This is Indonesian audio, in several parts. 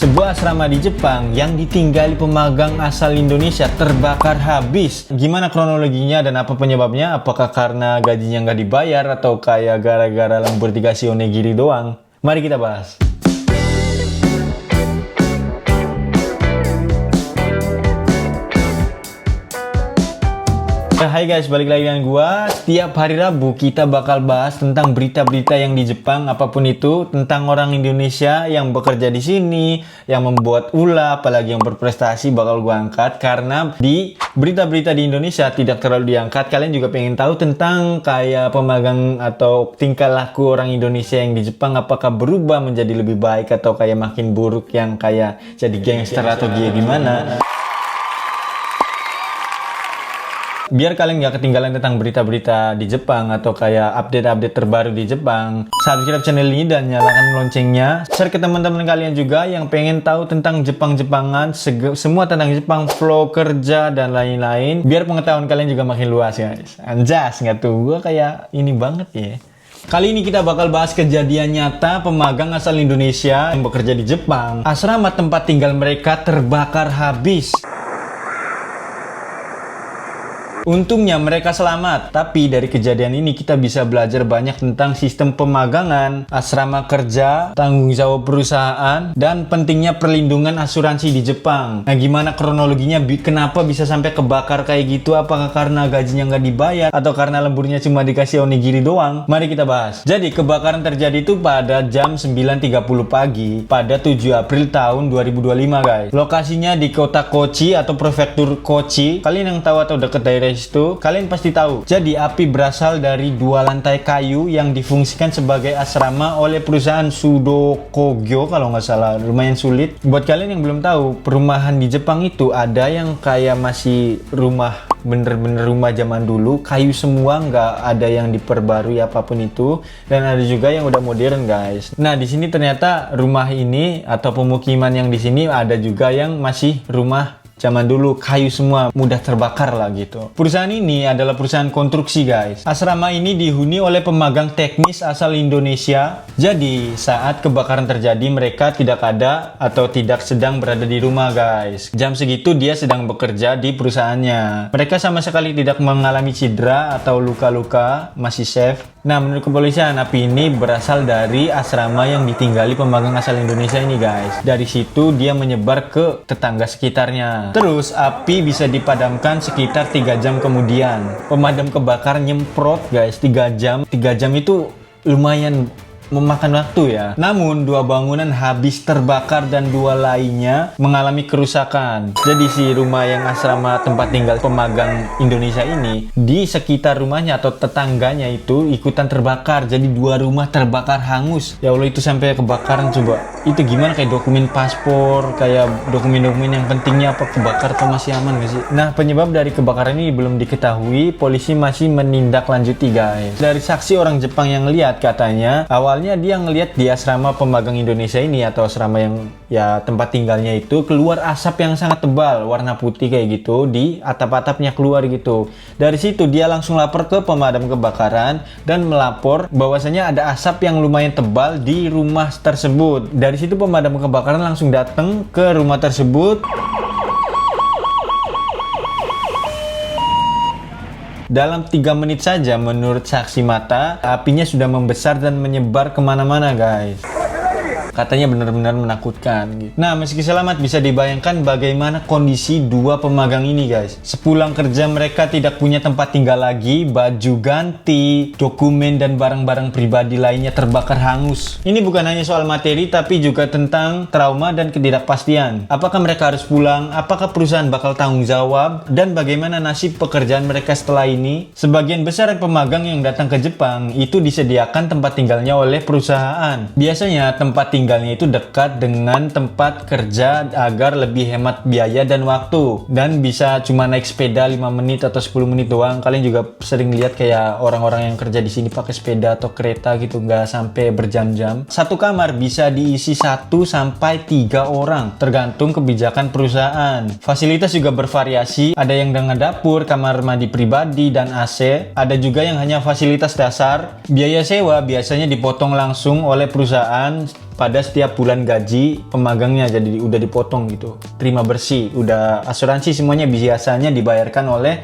Sebuah asrama di Jepang yang ditinggali pemagang asal Indonesia terbakar habis. Gimana kronologinya dan apa penyebabnya? Apakah karena gajinya nggak dibayar atau kayak gara-gara lembur dikasih onigiri doang? Mari kita bahas. Hai guys, balik lagi dengan gua. Setiap hari Rabu kita bakal bahas tentang berita-berita yang di Jepang, apapun itu, tentang orang Indonesia yang bekerja di sini, yang membuat ulah, apalagi yang berprestasi bakal gua angkat. Karena di berita-berita di Indonesia tidak terlalu diangkat. Kalian juga pengen tahu tentang kayak pemagang atau tingkah laku orang Indonesia yang di Jepang, apakah berubah menjadi lebih baik atau kayak makin buruk, yang kayak jadi gangster atau gimana. Biar kalian gak ketinggalan tentang berita-berita di Jepang atau kayak update-update terbaru di Jepang, subscribe channel ini dan nyalakan loncengnya. Share ke teman-teman kalian juga yang pengen tahu tentang Jepang-Jepangan, semua tentang Jepang, flow kerja dan lain-lain. Biar pengetahuan kalian juga makin luas guys. Anjas nggak tuh? Gue kayak ini banget ya. Kali ini kita bakal bahas kejadian nyata pemagang asal Indonesia yang bekerja di Jepang. Asrama tempat tinggal mereka terbakar habis. Untungnya mereka selamat, tapi dari kejadian ini kita bisa belajar banyak tentang sistem pemagangan, asrama kerja, tanggung jawab perusahaan, dan pentingnya perlindungan asuransi di Jepang. Nah, gimana kronologinya? Kenapa bisa sampai kebakar kayak gitu? Apakah karena gajinya nggak dibayar? Atau karena lemburnya cuma dikasih onigiri doang? Mari kita bahas. Jadi, kebakaran terjadi itu pada jam 9.30 pagi pada 7 April tahun 2025 guys. Lokasinya di kota Kochi atau prefektur Kochi. Kalian yang tahu atau deket daerah itu, kalian pasti tahu. Jadi api berasal dari 2 lantai kayu yang difungsikan sebagai asrama oleh perusahaan Sudokogyo kalau nggak salah. Lumayan sulit. Buat kalian yang belum tahu, perumahan di Jepang itu ada yang kayak masih rumah, bener-bener rumah zaman dulu, kayu semua, nggak ada yang diperbarui apapun itu. Dan ada juga yang udah modern guys. Nah, di sini ternyata rumah ini atau pemukiman yang di sini ada juga yang masih rumah zaman dulu, kayu semua, mudah terbakar lah gitu. Perusahaan ini adalah perusahaan konstruksi guys. Asrama ini dihuni oleh pemagang teknis asal Indonesia. Jadi saat kebakaran terjadi mereka tidak ada atau tidak sedang berada di rumah guys. Jam segitu dia sedang bekerja di perusahaannya. Mereka sama sekali tidak mengalami cedera atau luka-luka, masih safe. Nah, menurut kepolisian, api ini berasal dari asrama yang ditinggali pemagang asal Indonesia ini guys. Dari situ dia menyebar ke tetangga sekitarnya. Terus api bisa dipadamkan sekitar 3 jam kemudian. Pemadam kebakaran nyemprot guys 3 jam. 3 jam itu lumayan memakan waktu ya. Namun 2 bangunan habis terbakar dan 2 lainnya mengalami kerusakan. Jadi si rumah yang asrama tempat tinggal pemagang Indonesia ini, di sekitar rumahnya atau tetangganya itu ikutan terbakar. Jadi 2 rumah terbakar hangus. Ya Allah, itu sampai kebakaran coba. Itu gimana, kayak dokumen paspor, kayak dokumen-dokumen yang pentingnya apa kebakar atau masih aman gak sih? Nah, penyebab dari kebakaran ini belum diketahui. Polisi masih menindaklanjuti guys. Dari saksi orang Jepang yang lihat, katanya awalnya dia ngelihat di asrama pemagang Indonesia ini atau asrama yang ya tempat tinggalnya itu keluar asap yang sangat tebal warna putih kayak gitu, di atap-atapnya keluar gitu. Dari situ dia langsung lapor ke pemadam kebakaran dan melapor bahwasanya ada asap yang lumayan tebal di rumah tersebut. Dari situ pemadam kebakaran langsung datang ke rumah tersebut. Dalam 3 menit saja, menurut saksi mata, apinya sudah membesar dan menyebar kemana-mana guys. Katanya benar-benar menakutkan gitu. Nah, meski selamat, bisa dibayangkan bagaimana kondisi 2 pemagang ini guys. Sepulang kerja mereka tidak punya tempat tinggal lagi, baju ganti, dokumen dan barang-barang pribadi lainnya terbakar hangus. Ini bukan hanya soal materi tapi juga tentang trauma dan ketidakpastian. Apakah mereka harus pulang? Apakah perusahaan bakal tanggung jawab? Dan bagaimana nasib pekerjaan mereka setelah ini? Sebagian besar pemagang yang datang ke Jepang itu disediakan tempat tinggalnya oleh perusahaan. Biasanya tempat tinggalnya itu dekat dengan tempat kerja agar lebih hemat biaya dan waktu, dan bisa cuma naik sepeda 5 menit atau 10 menit doang. Kalian juga sering lihat kayak orang-orang yang kerja di sini pakai sepeda atau kereta gitu, nggak sampai berjam-jam. Satu kamar bisa diisi 1 sampai 3 orang tergantung kebijakan perusahaan. Fasilitas juga bervariasi, ada yang dengan dapur, kamar mandi pribadi, dan AC. Ada juga yang hanya fasilitas dasar. Biaya sewa biasanya dipotong langsung oleh perusahaan pada setiap bulan gaji pemagangnya, jadi udah dipotong gitu, terima bersih, udah asuransi semuanya biasanya dibayarkan oleh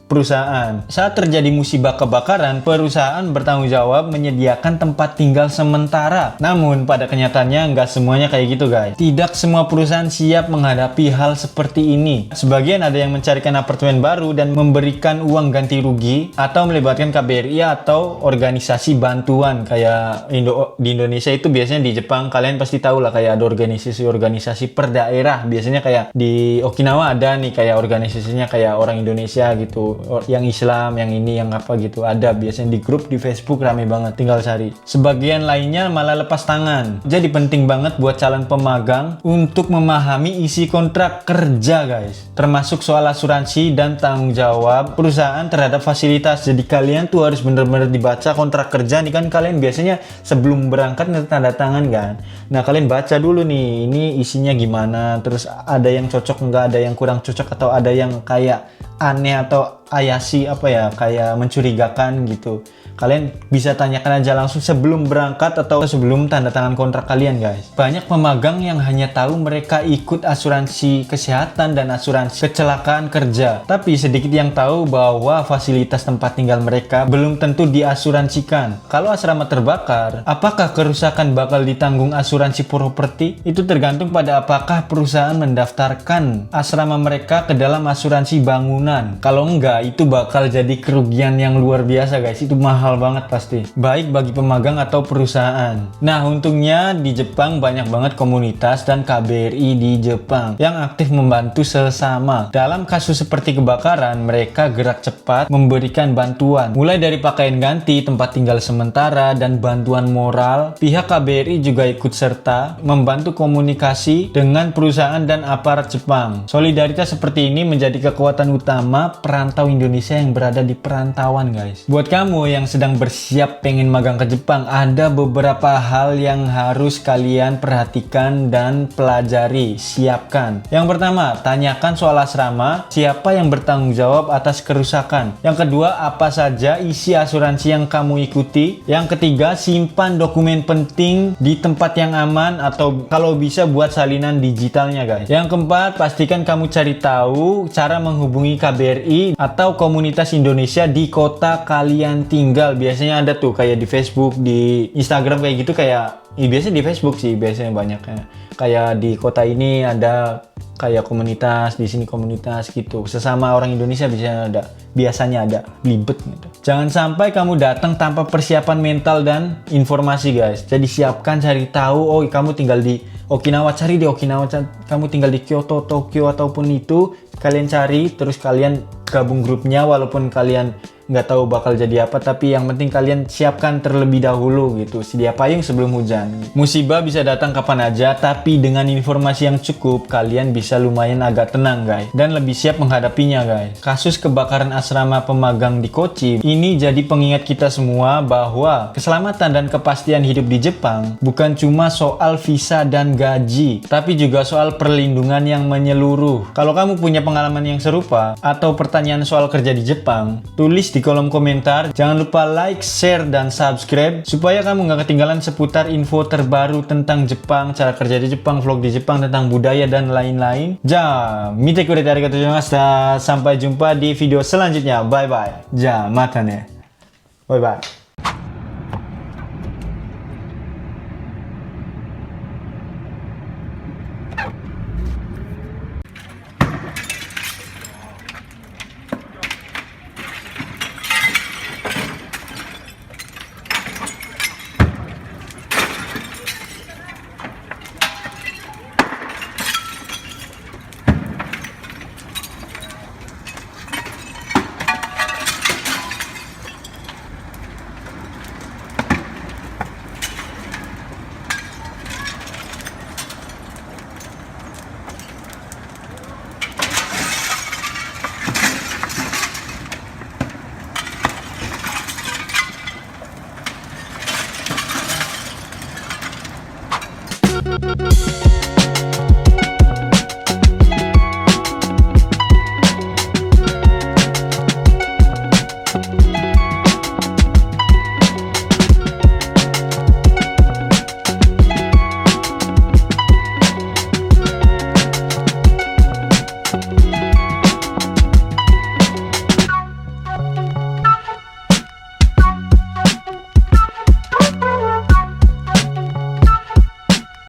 perusahaan. Saat terjadi musibah kebakaran, perusahaan bertanggung jawab menyediakan tempat tinggal sementara. Namun pada kenyataannya nggak semuanya kayak gitu guys. Tidak semua perusahaan siap menghadapi hal seperti ini. Sebagian ada yang mencarikan apartemen baru dan memberikan uang ganti rugi atau melibatkan KBRI atau organisasi bantuan kayak di Indonesia itu biasanya. Di Jepang kalian pasti tahu lah, kayak ada organisasi per daerah. Biasanya kayak di Okinawa ada nih kayak organisasinya kayak orang Indonesia gitu, yang Islam, yang ini, yang apa gitu, ada biasanya di grup di Facebook, rame banget, tinggal cari. Sebagian lainnya malah lepas tangan. Jadi penting banget buat calon pemagang untuk memahami isi kontrak kerja guys, termasuk soal asuransi dan tanggung jawab perusahaan terhadap fasilitas. Jadi kalian tuh harus bener-bener dibaca kontrak kerja nih kan. Kalian biasanya sebelum berangkat tanda tangan kan, nah kalian baca dulu nih ini isinya gimana, terus ada yang cocok nggak, ada yang kurang cocok, atau ada yang kayak aneh atau ayasi apa ya, kayak mencurigakan gitu. Kalian bisa tanyakan aja langsung sebelum berangkat atau sebelum tanda tangan kontrak kalian guys. Banyak pemagang yang hanya tahu mereka ikut asuransi kesehatan dan asuransi kecelakaan kerja, tapi sedikit yang tahu bahwa fasilitas tempat tinggal mereka belum tentu diasuransikan. Kalau asrama terbakar, apakah kerusakan bakal ditanggung asuransi properti? Itu tergantung pada apakah perusahaan mendaftarkan asrama mereka ke dalam asuransi bangunan. Kalau enggak, itu bakal jadi kerugian yang luar biasa guys. Itu mahal banget pasti, baik bagi pemagang atau perusahaan. Nah untungnya di Jepang banyak banget komunitas dan KBRI di Jepang yang aktif membantu sesama. Dalam kasus seperti kebakaran, mereka gerak cepat memberikan bantuan, mulai dari pakaian ganti, tempat tinggal sementara, dan bantuan moral. Pihak KBRI juga ikut serta membantu komunikasi dengan perusahaan dan aparat Jepang. Solidaritas seperti ini menjadi kekuatan utama perantau Indonesia yang berada di perantauan guys. Buat kamu yang sedang bersiap pengen magang ke Jepang, ada beberapa hal yang harus kalian perhatikan dan pelajari, siapkan. Yang pertama, tanyakan soal asrama, siapa yang bertanggung jawab atas kerusakan. Yang kedua, apa saja isi asuransi yang kamu ikuti. Yang ketiga, simpan dokumen penting di tempat yang aman atau kalau bisa buat salinan digitalnya guys. Yang keempat, pastikan kamu cari tahu cara menghubungi KBRI atau komunitas Indonesia di kota kalian tinggal. Biasanya ada tuh kayak di Facebook, di Instagram kayak gitu, kayak biasanya di Facebook sih biasanya banyaknya. Kayak di kota ini ada kayak komunitas, di sini komunitas gitu. Sesama orang Indonesia biasanya ada libet gitu. Jangan sampai kamu datang tanpa persiapan mental dan informasi guys. Jadi siapkan, cari tahu, oh kamu tinggal di Okinawa, cari di Okinawa, kamu tinggal di Kyoto, Tokyo, ataupun itu kalian cari, terus kalian gabung grupnya. Walaupun kalian nggak tahu bakal jadi apa, tapi yang penting kalian siapkan terlebih dahulu gitu, sedia payung sebelum hujan. Musibah bisa datang kapan aja, tapi dengan informasi yang cukup kalian bisa lumayan agak tenang guys, dan lebih siap menghadapinya guys. Kasus kebakaran asrama pemagang di Kochi ini jadi pengingat kita semua bahwa keselamatan dan kepastian hidup di Jepang bukan cuma soal visa dan gaji, tapi juga soal perlindungan yang menyeluruh. Kalau kamu punya pengalaman yang serupa atau pertanyaan soal kerja di Jepang, tulis di kolom komentar. Jangan lupa like, share, dan subscribe supaya kamu nggak ketinggalan seputar info terbaru tentang Jepang, cara kerja di Jepang, vlog di Jepang, tentang budaya dan lain-lain. Mite kurete arigatou gozaimashita. Sampai jumpa di video selanjutnya. Bye bye. Mata ne. Bye bye.